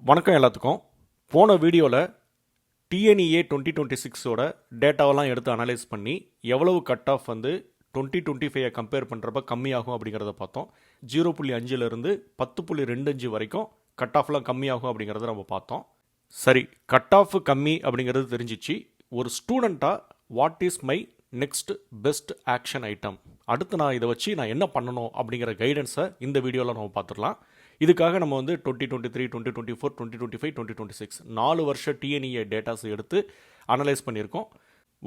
வணக்கம் எல்லாத்துக்கும். போன வீடியோவில் டிஎன்இஏ 2026ஓட டேட்டாவெல்லாம் எடுத்து அனலைஸ் பண்ணி எவ்வளவு கட் ஆஃப் வந்து 2025 கம்பேர் பண்ணுறப்ப கம்மியாகும் அப்படிங்கிறத பார்த்தோம். 0.5லேருந்து 10.25 வரைக்கும் கட் ஆஃப்லாம் கம்மியாகும் அப்படிங்கிறத நம்ம பார்த்தோம். சரி, கட் ஆஃப் கம்மி அப்படிங்கிறது தெரிஞ்சிச்சு. ஒரு ஸ்டூடெண்ட்டாக what is my next best action item, அடுத்து நான் இதை வச்சு நான் என்ன பண்ணணும் அப்படிங்கிற கைடன்ஸை இந்த வீடியோவில் நம்ம பார்த்துடலாம். இதுக்காக நம்ம வந்து 2023, 2024, 2025, 2026 4 வருஷ டிஎன்இஏ டேட்டாஸ் எடுத்து அனலைஸ் பண்ணியிருக்கோம்.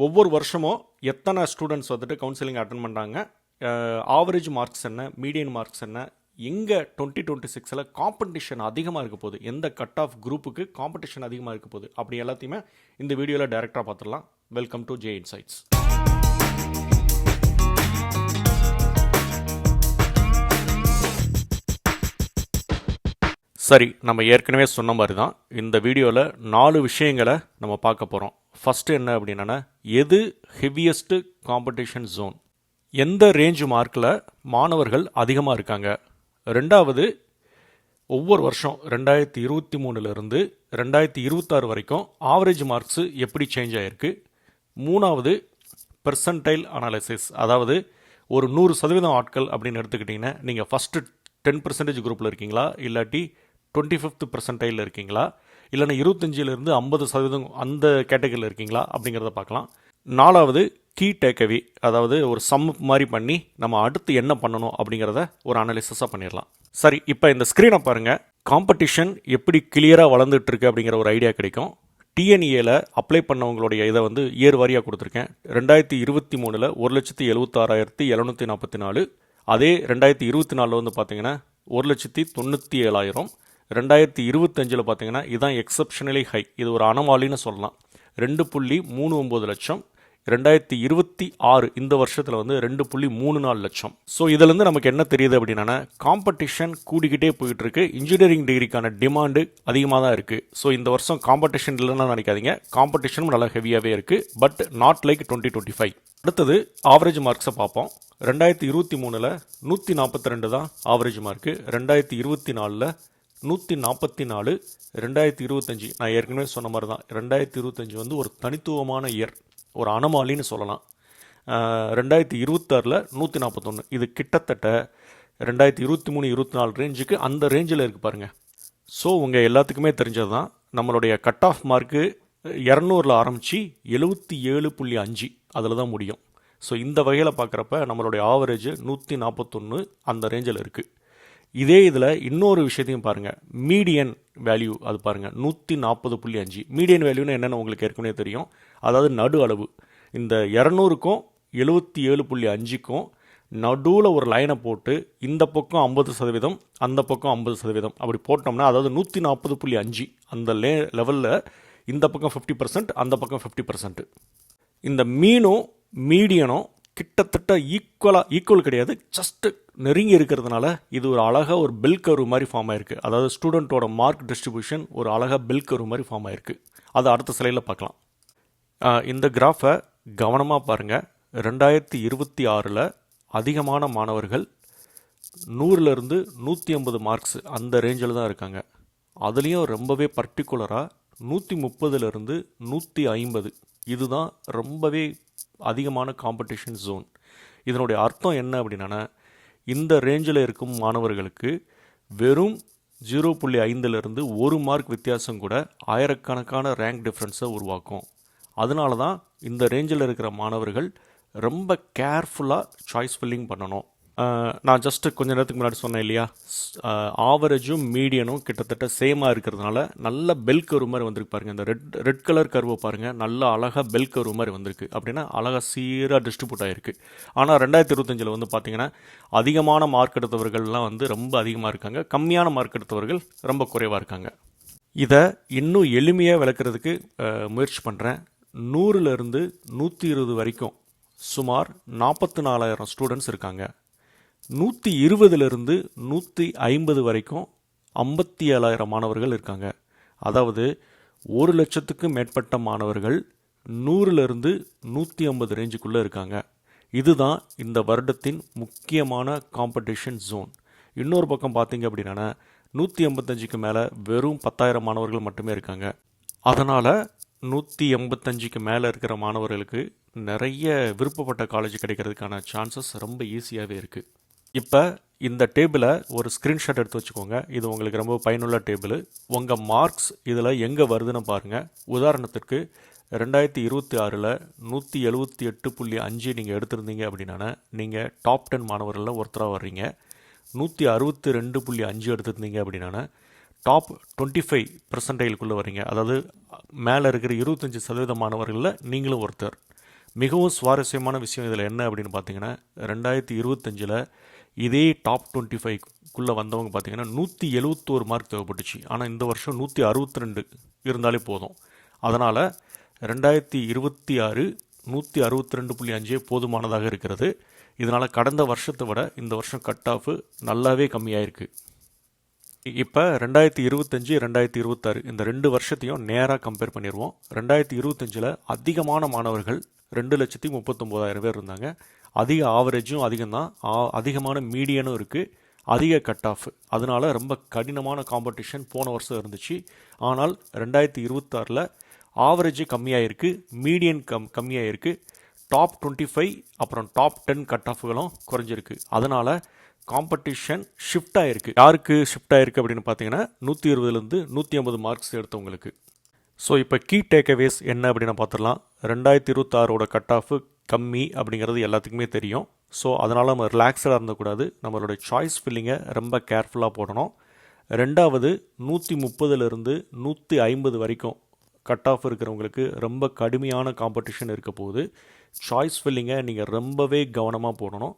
ஒவ்வொரு வருஷமும் எத்தனை ஸ்டூடெண்ட்ஸ் வந்துட்டு கவுன்சிலிங் அட்டன் பண்ணுறாங்க, ஆவரேஜ் மார்க்ஸ் என்ன, மீடியன் மார்க்ஸ் என்ன, எங்கே 2026 காம்படிஷன் அதிகமாக இருக்க போகுது, எந்த கட் ஆஃப் குரூப்புக்கு காம்படிஷன் அதிகமாக இருக்க போகுது, அப்படி எல்லாத்தையுமே இந்த வீடியோவில் டைரெக்டாக பார்த்துடலாம். Welcome to J insights. சரி, நம்ம ஏற்கனவே சொன்ன மாதிரி தான் இந்த வீடியோவில் 4 விஷயங்களை நம்ம பார்க்க போகிறோம். ஃபஸ்ட்டு என்ன அப்படின்னா, எது ஹெவியஸ்ட்டு காம்படிஷன் ஜோன், எந்த ரேஞ்ச் மார்க்கில் மாணவர்கள் அதிகமாக இருக்காங்க. ரெண்டாவது, ஒவ்வொரு வருஷம் 2023லேருந்து 2026 வரைக்கும் ஆவரேஜ் மார்க்ஸு எப்படி சேஞ்ச் ஆகிருக்கு. மூணாவது, பெர்சன்டைல் அனாலிசிஸ், அதாவது ஒரு 100% ஆட்கள் அப்படின்னு எடுத்துக்கிட்டிங்கன்னா நீங்கள் ஃபஸ்ட்டு 10% குரூப்பில் இருக்கீங்களா, இல்லாட்டி 25th பெர்சன்டைலில் இருக்கீங்களா, இல்லைன்னா 25லேருந்து 50% அந்த கேட்டகரியில் இருக்கீங்களா அப்படிங்கிறத பார்க்கலாம். நாலாவது, கீ டேக்அவே, அதாவது ஒரு சம் மாதிரி பண்ணி நம்ம அடுத்து என்ன பண்ணணும் அப்படிங்கிறத ஒரு அனாலிசிஸாக பண்ணிடலாம். சரி, இப்போ இந்த ஸ்க்ரீனை பாருங்கள். காம்படிஷன் எப்படி கிளியராக வளர்ந்துட்டு இருக்கு அப்படிங்கிற ஒரு ஐடியா கிடைக்கும். டிஎன்இஏல அப்ளை பண்ணவங்களுடைய இதை வந்து இயர் வாரியாக கொடுத்துருக்கேன். 2023 1,96,744. அதே 2024 வந்து பார்த்தீங்கன்னா 1,97,000. 2025 பார்த்தீங்கன்னா இதுதான் எக்ஸப்ஷனலி ஹை, இது ஒரு அனமாலின்னு சொல்லலாம், 2.39 லட்சம். 2026 இந்த வருஷத்தில் வந்து 2.34 லட்சம். ஸோ இதுலேருந்து நமக்கு என்ன தெரியுது அப்படின்னா, காம்படிஷன் கூடிக்கிட்டே போயிட்டு இருக்கு. இன்ஜினியரிங் டிகிரிக்கான டிமாண்டு அதிகமாக தான் இருக்குது. ஸோ இந்த வருஷம் காம்படிஷன் இல்லைன்னா நினைக்காதீங்க, காம்படிஷனும் நல்லா ஹெவியாகவே இருக்குது, பட் நாட் லைக் 2025. அடுத்தது ஆவரேஜ் மார்க்ஸை பார்ப்போம். 2023 142 தான் ஆவரேஜ் மார்க்கு. 2024 144. 2025 நான் ஏற்கனவே சொன்ன மாதிரி தான், 2025 வந்து ஒரு தனித்துவமான இயர், ஒரு அனமாலின்னு சொல்லலாம். 2026 141. இது கிட்டத்தட்ட 2023-24 ரேஞ்சுக்கு அந்த ரேஞ்சில் இருக்குது பாருங்கள். ஸோ உங்கள் எல்லாத்துக்குமே தெரிஞ்சது தான், நம்மளுடைய கட் ஆஃப் மார்க்கு 200 ஆரம்பித்து 77.5 அதில் தான் முடியும். ஸோ இந்த வகையில் பார்க்குறப்ப நம்மளுடைய ஆவரேஜ் 141 அந்த ரேஞ்சில் இருக்குது. இதே இதில் இன்னொரு விஷயத்தையும் பாருங்கள், மீடியன் வேல்யூ அது பாருங்கள் 140.5. மீடியன் வேல்யூன்னு என்னென்னு உங்களுக்கு ஏற்கனவே தெரியும், அதாவது நடு அளவு. இந்த 200க்கும் 77.5க்கும் நடுவில் ஒரு லைனை போட்டு இந்த பக்கம் 50%, அந்த பக்கம் 50%, அப்படி போட்டோம்னா, அதாவது 140.5 அந்த லெவலில் இந்த பக்கம் 50%, அந்த பக்கம் 50%. இந்த மீனும் மீடியனும் கிட்டத்தட்ட ஈக்குவல் கிடையாது, ஜஸ்ட் நெருங்கி இருக்கிறதுனால இது ஒரு அழகாக ஒரு பெல் கர்வ் மாதிரி ஃபார்ம் ஆயிருக்கு. அதாவது ஸ்டூடெண்ட்டோட மார்க் டிஸ்ட்ரிபியூஷன் ஒரு அழகாக பெல் கர்வ் மாதிரி ஃபார்ம் ஆயிருக்கு. அது அடுத்த ஸ்லைடில் பார்க்கலாம். இந்த கிராஃபை கவனமாக பாருங்கள். 2026 அதிகமான மாணவர்கள் 100லேருந்து 150 மார்க்ஸ் அந்த ரேஞ்சில் தான் இருக்காங்க. அதுலேயும் ரொம்பவே பர்டிகுலராக 130லேருந்து 150 இதுதான் ரொம்பவே அதிகமான காம்படிஷன் ஜோன். இதனுடைய அர்த்தம் என்ன அப்படின்னா, இந்த ரேஞ்சில் இருக்கும் மாணவர்களுக்கு வெறும் 0.5லேருந்து 1 மார்க் வித்தியாசம் கூட ஆயிரக்கணக்கான ரேங்க் டிஃப்ரென்ஸை உருவாக்கும். அதனால தான் இந்த ரேஞ்சில் இருக்கிற மாணவர்கள் ரொம்ப கேர்ஃபுல்லாக சாய்ஸ் ஃபில்லிங் பண்ணணும். நான் ஜஸ்ட்டு கொஞ்ச நேரத்துக்கு முன்னாடி சொன்னேன் இல்லையா, ஆவரேஜும் மீடியனும் கிட்டத்தட்ட சேமாக இருக்கிறதுனால நல்ல பெல் கர்வ் மாதிரி வந்திருக்கு பாருங்கள். இந்த ரெட் கலர் கர்வை பாருங்கள், நல்லா அழகாக பெல் கர்வ் மாதிரி வந்திருக்கு. அப்படின்னா அழகாக சீராக டிஸ்ட்ரிபியூட் ஆகிருக்கு. ஆனால் 2025 வந்து பார்த்திங்கன்னா அதிகமான மார்க் எடுத்தவர்கள்லாம் வந்து ரொம்ப அதிகமாக இருக்காங்க, கம்மியான மார்க் எடுத்தவர்கள் ரொம்ப குறைவாக இருக்காங்க. இதை இன்னும் எளிமையாக விளக்குறதுக்கு முயற்சி பண்ணுறேன். 100லேருந்து 120 வரைக்கும் சுமார் 44,000 ஸ்டூடெண்ட்ஸ் இருக்காங்க. 120லேருந்து 150 வரைக்கும் 57,000 மாணவர்கள் இருக்காங்க. அதாவது 1 லட்சத்துக்கு மேற்பட்ட மாணவர்கள் 100லேருந்து 150 ரேஞ்சுக்குள்ளே இருக்காங்க. இதுதான் இந்த வருடத்தின் முக்கியமான காம்படிஷன் ஜோன். இன்னொரு பக்கம் பார்த்தீங்க அப்படின்னா 185க்கு மேலே வெறும் 10,000 மாணவர்கள் மட்டுமே இருக்காங்க. அதனால் 185க்கு மேலே இருக்கிற மாணவர்களுக்கு நிறைய விருப்பப்பட்ட காலேஜ் கிடைக்கிறதுக்கான சான்சஸ் ரொம்ப ஈஸியாகவே இருக்குது. இப்போ இந்த டேபிளை ஒரு ஸ்க்ரீன்ஷாட் எடுத்து வச்சுக்கோங்க. இது உங்களுக்கு ரொம்ப பயனுள்ள டேபிள். உங்கள் மார்க்ஸ் இதில் எங்கே வருதுன்னு பாருங்கள். உதாரணத்திற்கு 2026 178.5 நீங்கள் எடுத்திருந்தீங்க அப்படின்னா நீங்கள் டாப் 10 மாணவர்களில் ஒருத்தராக வர்றீங்க. 162.5 எடுத்திருந்தீங்க அப்படின்னா டாப் 25% வர்றீங்க. அதாவது மேலே இருக்கிற 25% மாணவர்களில் நீங்களும் ஒருத்தர். மிகவும் சுவாரஸ்யமான விஷயம் இதில் என்ன அப்படின்னு பார்த்தீங்கன்னா 2025 இதே டாப் 25 வந்தவங்க பார்த்தீங்கன்னா 171 மார்க் தேவைப்பட்டுச்சு. ஆனால் இந்த வருஷம் 162 இருந்தாலே போதும். அதனால் 2026 162.5 போதுமானதாக இருக்கிறது. இதனால் கடந்த வருஷத்தை விட இந்த வருஷம் கட் ஆஃப் நல்லாவே கம்மியாயிருக்கு. இப்போ 2025 2026 இந்த 2 வருஷத்தையும் நேராக கம்பேர் பண்ணிடுவோம். 2025 அதிகமான மாணவர்கள் 2,39,000 பேர் இருந்தாங்க. அதிக ஆவரேஜும் அதிகம்தான், அதிகமான மீடியனும் இருக்குது, அதிக கட் ஆஃப். அதனால ரொம்ப கடினமான காம்படிஷன் போன வருஷம் இருந்துச்சு. ஆனால் 2026 ஆவரேஜ் கம்மியாயிருக்கு, மீடியன் கம்மியாயிருக்கு, டாப் 25 அப்புறம் டாப் 10 கட் ஆஃப்களும் குறைஞ்சிருக்கு. அதனால் காம்படிஷன் ஷிஃப்ட் ஆகிருக்கு. யாருக்கு ஷிஃப்ட் ஆகிருக்கு அப்படின்னு பார்த்தீங்கன்னா 120லேருந்து 150 மார்க்ஸ் எடுத்தவங்களுக்கு. ஸோ இப்போ கீ டேக்அவேஸ் என்ன அப்படின்னு பார்த்துடலாம். 2026 கட் ஆஃப் கம்மி அப்படிங்கிறது எல்லாத்துக்குமே தெரியும். ஸோ அதனால் நம்ம ரிலாக்ஸாக இருந்தக்கூடாது. நம்மளோட சாய்ஸ் ஃபில்லிங்கை ரொம்ப கேர்ஃபுல்லாக போடணும். ரெண்டாவது 130லேருந்து 150 வரைக்கும் கட் ஆஃப் இருக்கிறவங்களுக்கு ரொம்ப கடுமையான காம்படிஷன் இருக்க போகுது. சாய்ஸ் ஃபில்லிங்கை நீங்கள் ரொம்பவே கவனமாக போடணும்.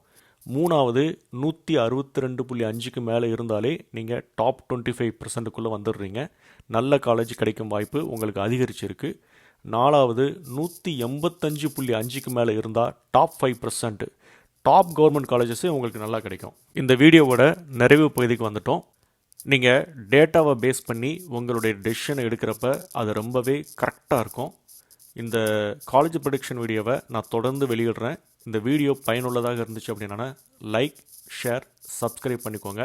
மூணாவது 162.5க்கு மேலே இருந்தாலே நீங்கள் டாப் 25% வந்துடுறீங்க. நல்ல காலேஜ் கிடைக்கும் வாய்ப்பு உங்களுக்கு அதிகரிச்சிருக்கு. நாலாவது 185.5க்கு மேலே இருந்தால் டாப் 5%, டாப் கவர்மெண்ட் காலேஜஸே உங்களுக்கு நல்லா கிடைக்கும். இந்த வீடியோவோட நிறைவு பகுதிக்கு வந்துட்டோம். நீங்கள் டேட்டாவை பேஸ் பண்ணி உங்களுடைய டெசிஷனை எடுக்கிறப்ப அது ரொம்பவே கரெக்டாக இருக்கும். இந்த காலேஜ் ப்ரெடிக்ஷன் வீடியோவை நான் தொடர்ந்து வெளியிடுறேன். இந்த வீடியோ பயனுள்ளதாக இருந்துச்சு அப்படின்னா லைக், ஷேர், சப்ஸ்கிரைப் பண்ணிக்கோங்க.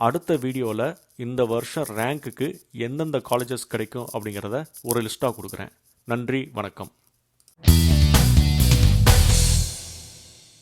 அடுத்த வீடியோவில் இந்த வருஷம் ரேங்க்குக்கு எந்தெந்த காலேஜஸ் கிடைக்கும் அப்படிங்கிறத ஒரு லிஸ்ட்டாக கொடுக்குறேன். நன்றி, வணக்கம்.